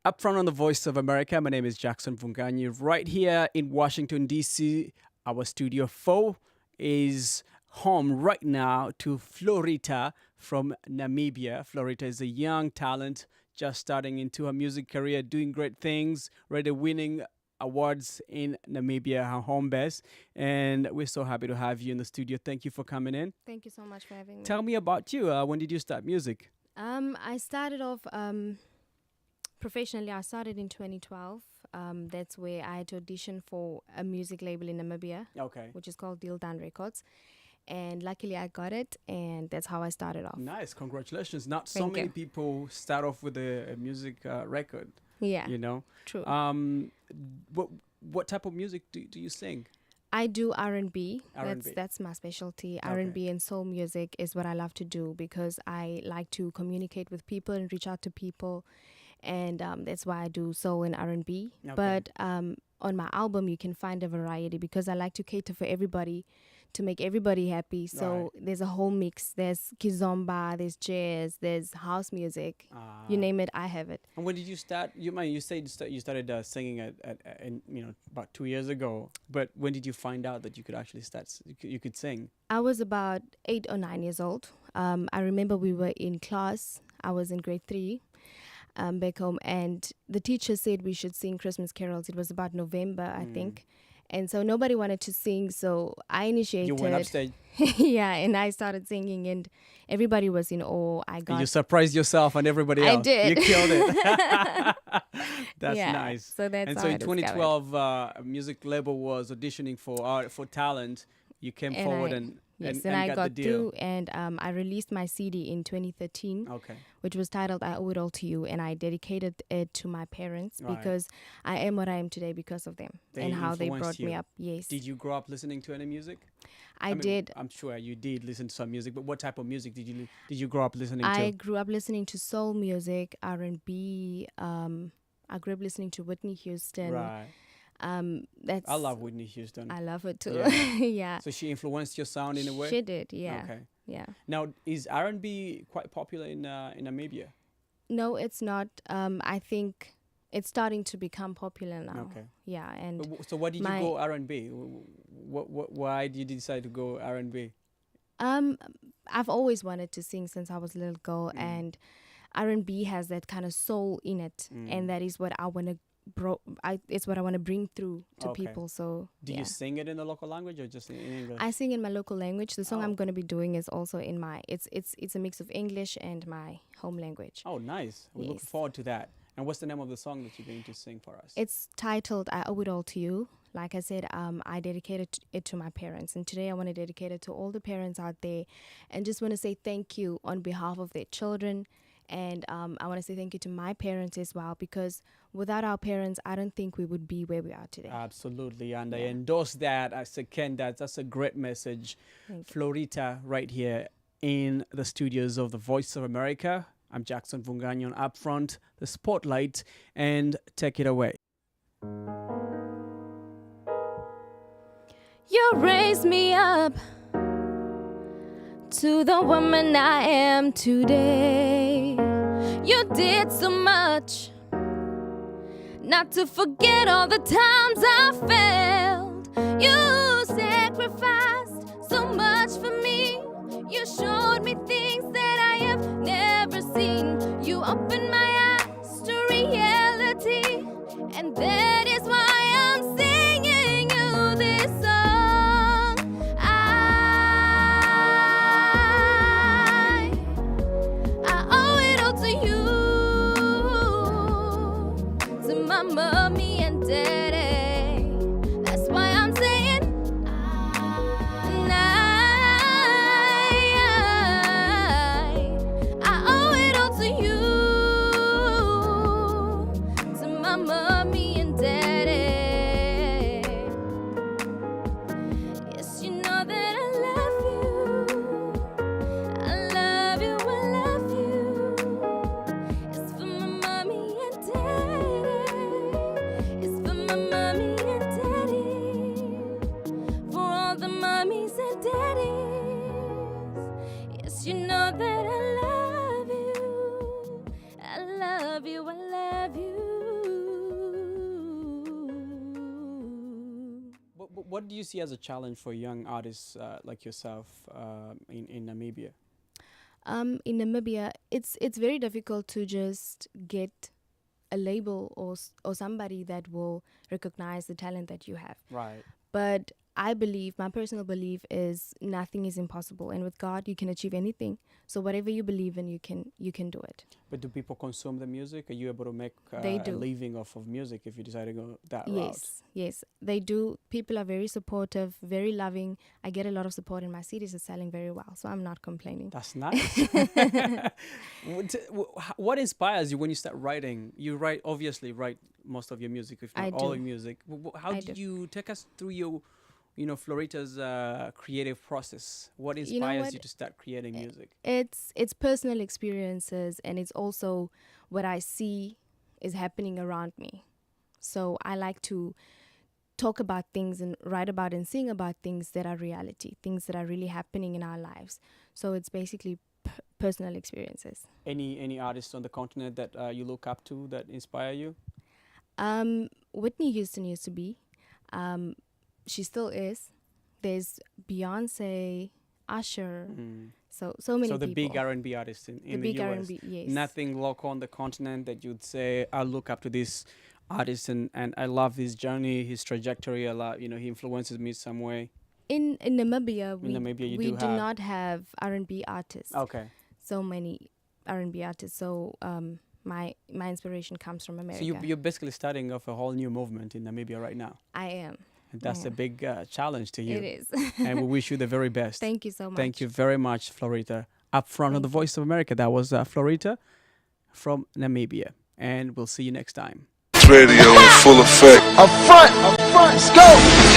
Upfront on the Voice of America. My name is Jackson Vunganyi. Right here in Washington, D.C., our Studio 4 is home right now to Floritha from Namibia. Floritha is a young talent just starting into her music career, doing great things, already winning awards in Namibia, her home base. And we're so happy to have you in the studio. Thank you for coming in. Thank you so much for having me. Tell me about you. When did you start music? I started off professionally. I started in 2012. That's where I had to audition for a music label in Namibia, Okay. which is called Deal Done Records. And luckily I got it, and that's how I started off. Nice. Congratulations. Not so Thank many you. people start off with a music record, Yeah, you know. true. What type of music do you sing? I do R&B. R&B. That's my specialty. Okay. R&B and soul music is what I love to do because I like to communicate with people and reach out to people, and that's why I do soul and R&B. Okay. But on my album, you can find a variety because I like to cater for everybody, to make everybody happy. So there's a whole mix. There's kizomba, there's jazz, there's house music. You name it, I have it. And when did you start? You said you started singing at about 2 years ago. But when did you find out that you could actually you could sing? I was about 8 or 9 years old. I remember we were in class. I was in grade 3 back home. And the teacher said we should sing Christmas carols. It was about November, I think. And so nobody wanted to sing, so I initiated. You went upstage. Yeah, and I started singing, and everybody was in awe. You surprised yourself and everybody else. I did. You killed it. That's yeah, nice. So that's And how so I in discovered. 2012, a music label was auditioning for talent. You came And forward I- and Yes, and I got got the deal. through, and I released my CD in 2013, Okay. which was titled "I Owe It All to You," and I dedicated it to my parents Right. because I am what I am today because of them They and how they influenced brought me you. up. Yes, Did you grow up listening to any music? I mean, did. I'm sure you did listen to some music, but what type of music did you grow up listening I to? grew up listening to soul music, R&B. I grew up listening to Whitney Houston. Right. That's I love Whitney Houston. I love it too. Yeah. Yeah. So she influenced your sound in a way? She did. Yeah. Okay. Yeah. Now, is R&B quite popular in Namibia? No, it's not. I think it's starting to become popular now. Okay. Yeah, and So why did you go R&B? Why did you decide to go R&B? I've always wanted to sing since I was a little girl, and R&B has that kind of soul in it, and that is what I want to it's what I want to bring through to Okay. people. So Do you sing it in the local language or just in English? I sing in my local language. The song Oh. I'm going to be doing is also in my it's a mix of English and my home language. Oh, nice. We're looking Yes. forward to that. And what's the name of the song that you're going to sing for us? It's titled "I Owe It All to You." Like I said, I dedicated it to my parents, and today I want to dedicate it to all the parents out there, and just want to say thank you on behalf of their children. And I want to say thank you to my parents as well, because without our parents, I don't think we would be where we are today. Absolutely. And I Yeah. endorse that. I second that. That's a great message. Thank you. Floritha right here in the studios of the Voice of America. I'm Jackson Vunganyi on Upfront, the Spotlight, and take it away. You raised me up to the woman I am today. You did so much not to forget all the times I failed. You sacrificed so much for me. You showed me things that I have never seen. You opened my eyes to reality, and that is why I'm singing you this song. I owe it all to you, to my mommy and daddy. That's why I'm saying I owe it all to you, to my mommy and daddy. Yes, you know that I love you. I love you, I love you. It's for my mommy and daddy. It's for my mommy what do you see as a challenge for young artists like yourself in Namibia? In Namibia, it's very difficult to just get a label or somebody that will recognize the talent that you have. Right. But I believe, my personal belief is nothing is impossible, and with God you can achieve anything. So whatever you believe in, you can do it. But do people consume the music? Are you able to make They a do. living off of music if you decide to go that route? Yes, they do. People are very supportive, very loving. I get a lot of support, and my CDs are selling very well, so I'm not complaining. That's nice. What inspires you when you start writing? You obviously write most of your music, if not I all do. your music. How I did do. you take us through your, Floritha's creative process? What You inspires know what? you to start creating music? It's personal experiences, and it's also what I see is happening around me. So I like to talk about things and write about and sing about things that are reality, things that are really happening in our lives. So it's basically personal experiences. Any artists on the continent that you look up to that inspire you? Whitney Houston used to be. She still is. There's Beyonce, Usher. So many So the people. big R&B artists in the big US. R&B, yes. Nothing local on the continent that you'd say, I look up to this artist and I love his journey, his trajectory a lot. He influences me some way. In Namibia, we Namibia, you we do do have- not have R&B artists. Okay. So many R&B artists. So my inspiration comes from America. So you're basically starting off a whole new movement in Namibia right now. I am. And that's a big challenge to you. It is. And we wish you the very best. Thank you so much. Thank you very much, Floritha. Upfront on the Voice of America. That was Floritha from Namibia. And we'll see you next time. Radio in full effect. Upfront, let's go.